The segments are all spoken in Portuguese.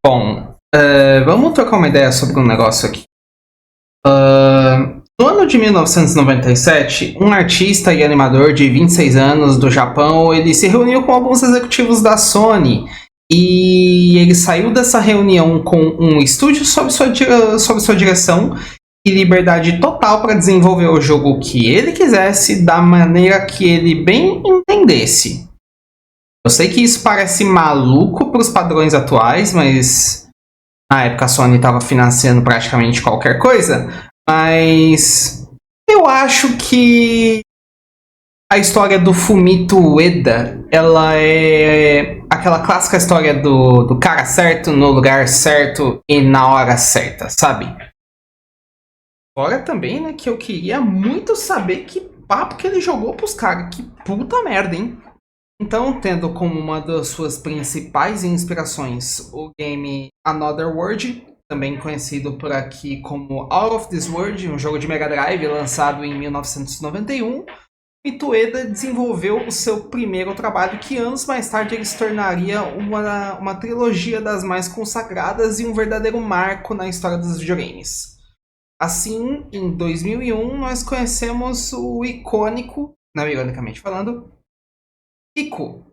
Bom, vamos trocar uma ideia sobre um negócio aqui. No ano de 1997, um artista e animador de 26 anos do Japão, ele se reuniu com alguns executivos da Sony e ele saiu dessa reunião com um estúdio sob sua direção e liberdade total para desenvolver o jogo que ele quisesse da maneira que ele bem entendesse. Eu sei que isso parece maluco para os padrões atuais, mas na época a Sony estava financiando praticamente qualquer coisa. Mas eu acho que a história do Fumito Ueda, ela é aquela clássica história do cara certo no lugar certo e na hora certa, sabe? Fora também, né, que eu queria muito saber que papo que ele jogou pros caras. Que puta merda, hein? Então, tendo como uma das suas principais inspirações o game Another World, também conhecido por aqui como Out of This World, um jogo de Mega Drive lançado em 1991, Ueda desenvolveu o seu primeiro trabalho, que anos mais tarde ele se tornaria uma trilogia das mais consagradas e um verdadeiro marco na história dos videogames. Assim, em 2001, nós conhecemos o icônico, não ironicamente falando, Ico.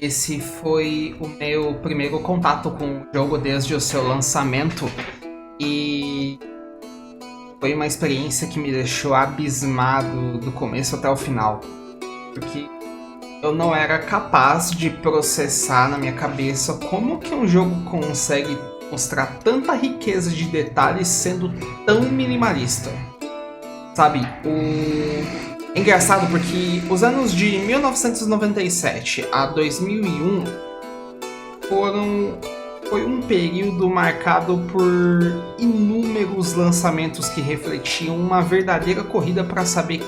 Esse foi o meu primeiro contato com o jogo desde o seu lançamento e foi uma experiência que me deixou abismado do começo até o final, porque eu não era capaz de processar na minha cabeça como que um jogo consegue mostrar tanta riqueza de detalhes sendo tão minimalista. Sabe, É engraçado porque os anos de 1997 a 2001 foi um período marcado por inúmeros lançamentos que refletiam uma verdadeira corrida para saber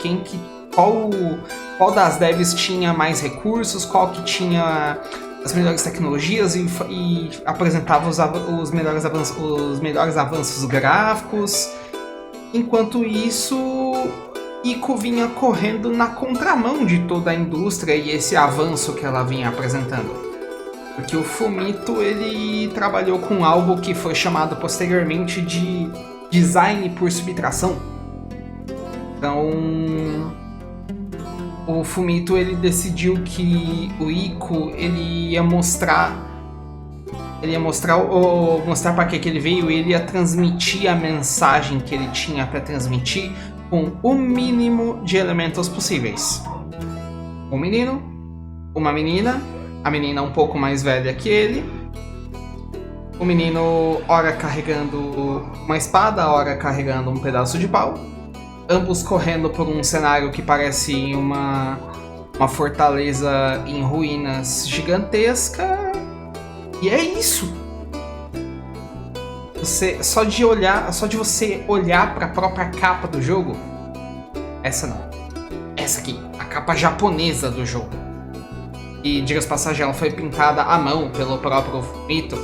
qual das devs tinha mais recursos, qual que tinha as melhores tecnologias e apresentava os melhores avanços gráficos. Enquanto isso, Ico vinha correndo na contramão de toda a indústria e esse avanço que ela vinha apresentando. Porque o Fumito, ele trabalhou com algo que foi chamado posteriormente de design por subtração. Então, o Fumito, ele decidiu que o Ico, ele ia mostrar para que ele veio, ele ia transmitir a mensagem que ele tinha para transmitir com o mínimo de elementos possíveis. Um menino, uma menina, a menina um pouco mais velha que ele, o menino ora carregando uma espada, ora carregando um pedaço de pau, ambos correndo por um cenário que parece uma fortaleza em ruínas gigantesca. E é isso. Só de você olhar para a própria capa do jogo, essa não, essa aqui, a capa japonesa do jogo. E, diga-se de passagem, ela foi pintada à mão pelo próprio Fumito.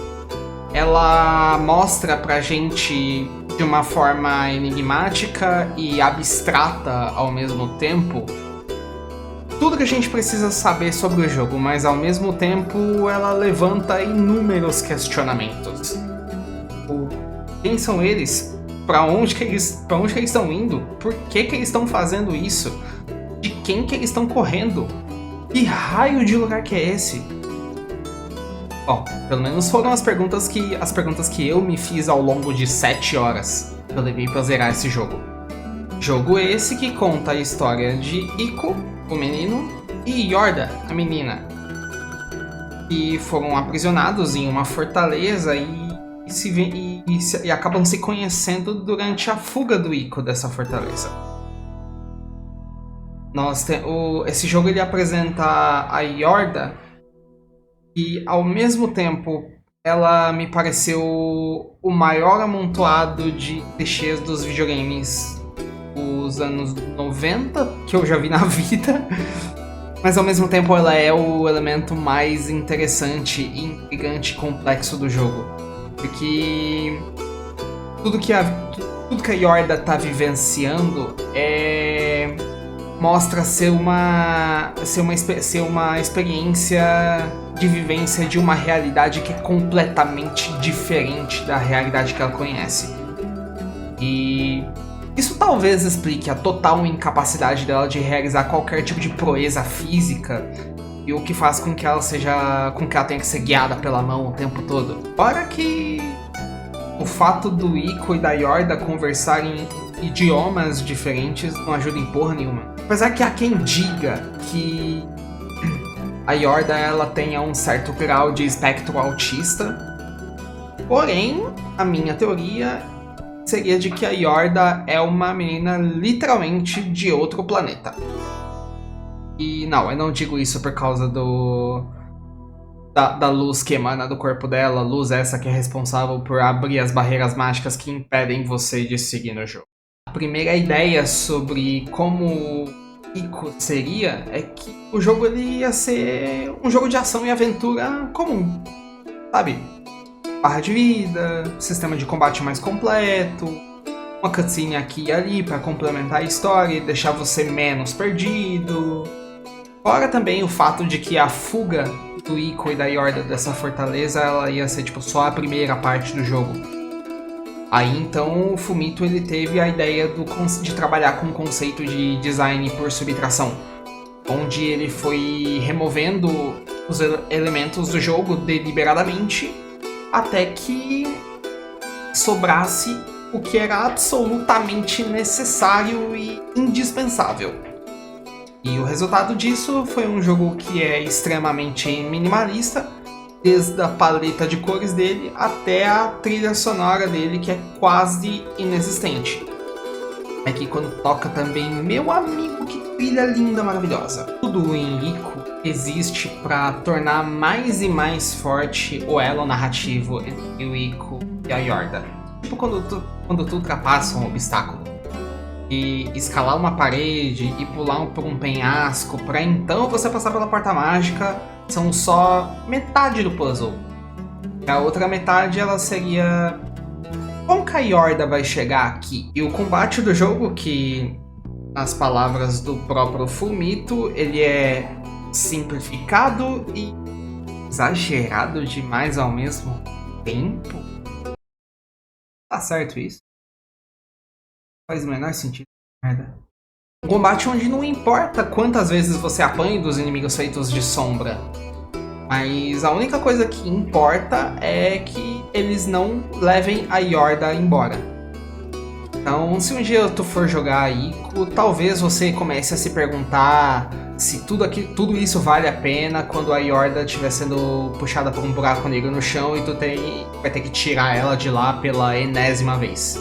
Ela mostra pra gente de uma forma enigmática e abstrata ao mesmo tempo tudo que a gente precisa saber sobre o jogo, mas ao mesmo tempo ela levanta inúmeros questionamentos. Quem são eles? Pra onde que eles estão indo? Por que eles estão fazendo isso? De quem que eles estão correndo? Que raio de lugar que é esse? Bom, pelo menos foram as perguntas que eu me fiz ao longo de 7 horas que eu levei pra zerar esse jogo. Jogo esse que conta a história de Ico, o menino, e Yorda, a menina, que foram aprisionados em uma fortaleza e acabam se conhecendo durante a fuga do Ico dessa fortaleza. Esse jogo ele apresenta a Yorda e ao mesmo tempo ela me pareceu o maior amontoado de clichês dos videogames dos anos 90 que eu já vi na vida, mas ao mesmo tempo ela é o elemento mais interessante, intrigante e complexo do jogo, porque tudo que a Yorda tá vivenciando mostra ser uma experiência de vivência de uma realidade que é completamente diferente da realidade que ela conhece. E isso talvez explique a total incapacidade dela de realizar qualquer tipo de proeza física e o que faz com que ela tenha que ser guiada pela mão o tempo todo. Fora que o fato do Ico e da Yorda conversarem idiomas diferentes não ajuda em porra nenhuma. Apesar que há quem diga que a Yorda ela tenha um certo grau de espectro autista, porém, a minha teoria seria de que a Yorda é uma menina literalmente de outro planeta. E não, eu não digo isso por causa da luz que emana do corpo dela, luz essa que é responsável por abrir as barreiras mágicas que impedem você de seguir no jogo. A primeira ideia sobre como Ico seria é que o jogo ele ia ser um jogo de ação e aventura comum, sabe? Barra de vida, sistema de combate mais completo, uma cutscene aqui e ali para complementar a história e deixar você menos perdido. Fora também o fato de que a fuga do Ico e da Yorda dessa fortaleza ela ia ser tipo só a primeira parte do jogo. Aí então o Fumito ele teve a ideia de trabalhar com o conceito de design por subtração, onde ele foi removendo os elementos do jogo deliberadamente até que sobrasse o que era absolutamente necessário e indispensável. E o resultado disso foi um jogo que é extremamente minimalista, desde a paleta de cores dele até a trilha sonora dele, que é quase inexistente. Aqui quando toca também, meu amigo, que trilha linda, maravilhosa. Tudo em Ico existe para tornar mais e mais forte o elo narrativo entre o Ico e a Yorda. Tipo quando tu ultrapassa um obstáculo e escalar uma parede e pular por um penhasco para então você passar pela porta mágica, são só metade do puzzle. A outra metade ela seria como que a Yorda vai chegar aqui? E o combate do jogo, que nas palavras do próprio Fumito, ele é simplificado e exagerado demais ao mesmo tempo. Tá certo isso? Faz o menor sentido. Merda. Um combate onde não importa quantas vezes você apanhe dos inimigos feitos de sombra. Mas a única coisa que importa é que eles não levem a Yorda embora. Então, se um dia tu for jogar Ico, talvez você comece a se perguntar se tudo isso vale a pena quando a Yorda estiver sendo puxada por um buraco negro no chão e tu vai ter que tirar ela de lá pela enésima vez.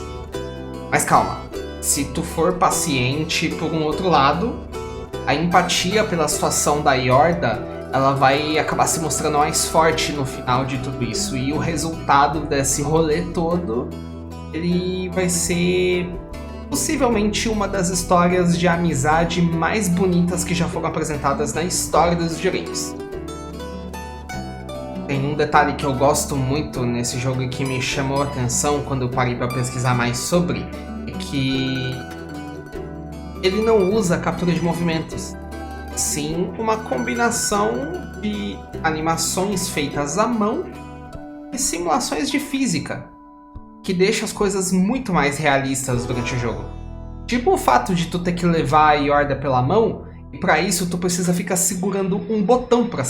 Mas calma, se tu for paciente, por um outro lado, a empatia pela situação da Yorda ela vai acabar se mostrando mais forte no final de tudo isso. E o resultado desse rolê todo, ele vai ser possivelmente uma das histórias de amizade mais bonitas que já foram apresentadas na história dos videogames. Tem um detalhe que eu gosto muito nesse jogo e que me chamou a atenção quando eu parei para pesquisar mais sobre, é que ele não usa captura de movimentos. Sim, uma combinação de animações feitas à mão e simulações de física, que deixa as coisas muito mais realistas durante o jogo. Tipo o fato de tu ter que levar a Yorda pela mão, e para isso tu precisa ficar segurando um botão para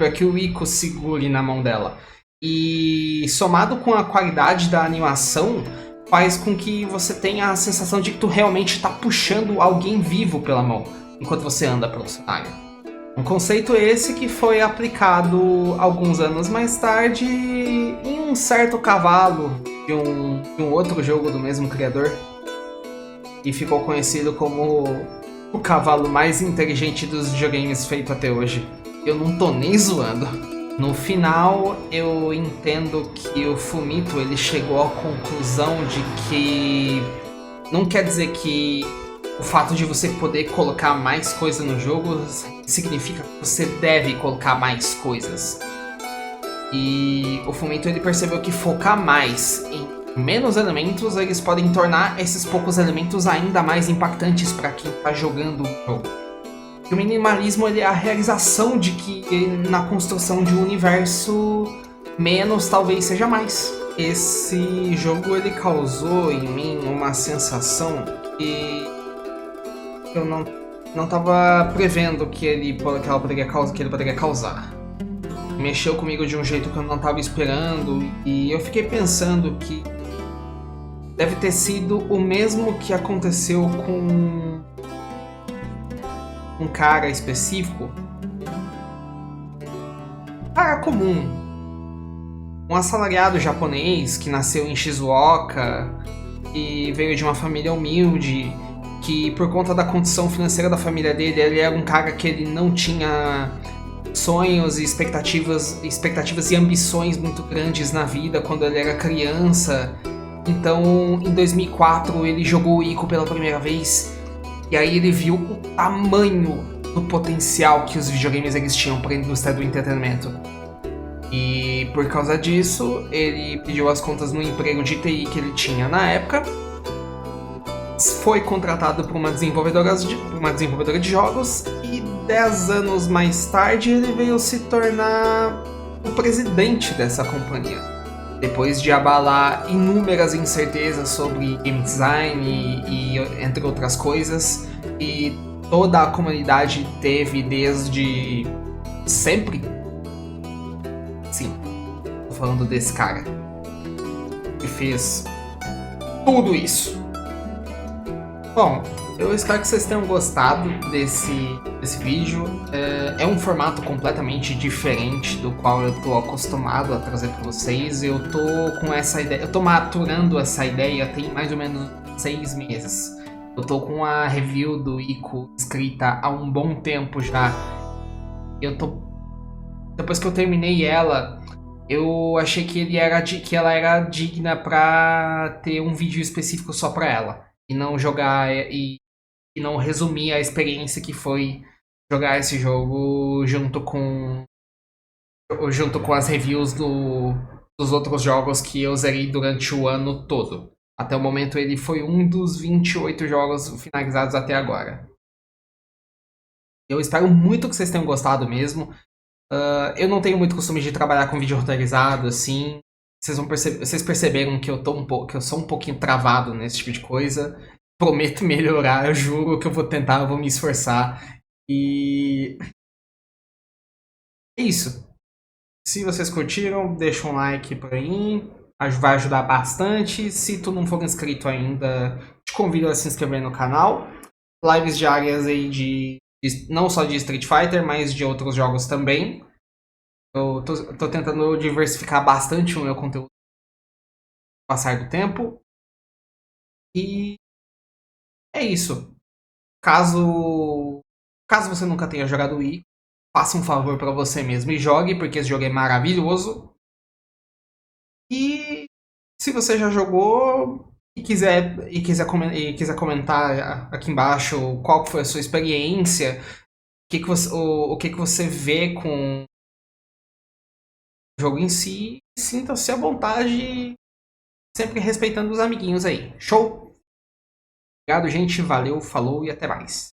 que o Ico segure na mão dela. E somado com a qualidade da animação, faz com que você tenha a sensação de que tu realmente está puxando alguém vivo pela mão enquanto você anda pelo cenário. Um conceito esse que foi aplicado alguns anos mais tarde em um certo cavalo de um outro jogo do mesmo criador e ficou conhecido como o cavalo mais inteligente dos videogames feito até hoje. Eu não tô nem zoando. No final, eu entendo que o Fumito ele chegou à conclusão de que não quer dizer que o fato de você poder colocar mais coisa no jogo significa que você deve colocar mais coisas. E o Fumito ele percebeu que focar mais em menos elementos, eles podem tornar esses poucos elementos ainda mais impactantes para quem está jogando o jogo. E o minimalismo ele é a realização de que na construção de um universo, menos talvez seja mais. Esse jogo ele causou em mim uma sensação que eu não tava prevendo que ele poderia causar. Mexeu comigo de um jeito que eu não tava esperando e eu fiquei pensando que deve ter sido o mesmo que aconteceu com um cara específico. Cara comum. Um assalariado japonês que nasceu em Shizuoka e veio de uma família humilde, que por conta da condição financeira da família dele, ele era um cara que ele não tinha sonhos e expectativas e ambições muito grandes na vida quando ele era criança. Então, em 2004, ele jogou o Ico pela primeira vez e aí ele viu o tamanho do potencial que os videogames eles tinham para a indústria do entretenimento. E por causa disso, ele pediu as contas no emprego de TI que ele tinha na época, foi contratado por uma desenvolvedora de jogos e 10 anos mais tarde ele veio se tornar o presidente dessa companhia. Depois de abalar inúmeras incertezas sobre game design e entre outras coisas, e toda a comunidade teve desde sempre. Sim, tô falando desse cara que fez tudo isso. Bom, Eu espero que vocês tenham gostado desse vídeo. É um formato completamente diferente do qual eu tô acostumado a trazer para vocês. Eu tô com essa ideia, eu tô maturando essa ideia tem mais ou menos 6 meses. Eu tô com a review do Ico escrita há um bom tempo já. Depois que eu terminei ela, eu achei que ela era digna pra ter um vídeo específico só pra ela. E não jogar e não resumir a experiência que foi jogar esse jogo junto com as reviews dos outros jogos que eu zerei durante o ano todo. Até o momento ele foi um dos 28 jogos finalizados até agora. Eu espero muito que vocês tenham gostado mesmo. Eu não tenho muito costume de trabalhar com vídeo roteirizado, assim. Vocês perceberam que que eu sou um pouquinho travado nesse tipo de coisa. Prometo melhorar, eu juro que eu vou tentar, eu vou me esforçar. E é isso. Se vocês curtiram, deixa um like por aí. Vai ajudar bastante. Se tu não for inscrito ainda, te convido a se inscrever no canal. Lives diárias aí não só de Street Fighter, mas de outros jogos também. Eu tô tentando diversificar bastante o meu conteúdo com o passar do tempo. E é isso. Caso você nunca tenha jogado Wii, faça um favor pra você mesmo e jogue, porque esse jogo é maravilhoso. E se você já jogou e quiser comentar aqui embaixo qual que foi a sua experiência, o que você vê com o jogo em si, sinta-se à vontade, sempre respeitando os amiguinhos aí. Show? Obrigado, gente. Valeu, falou e até mais.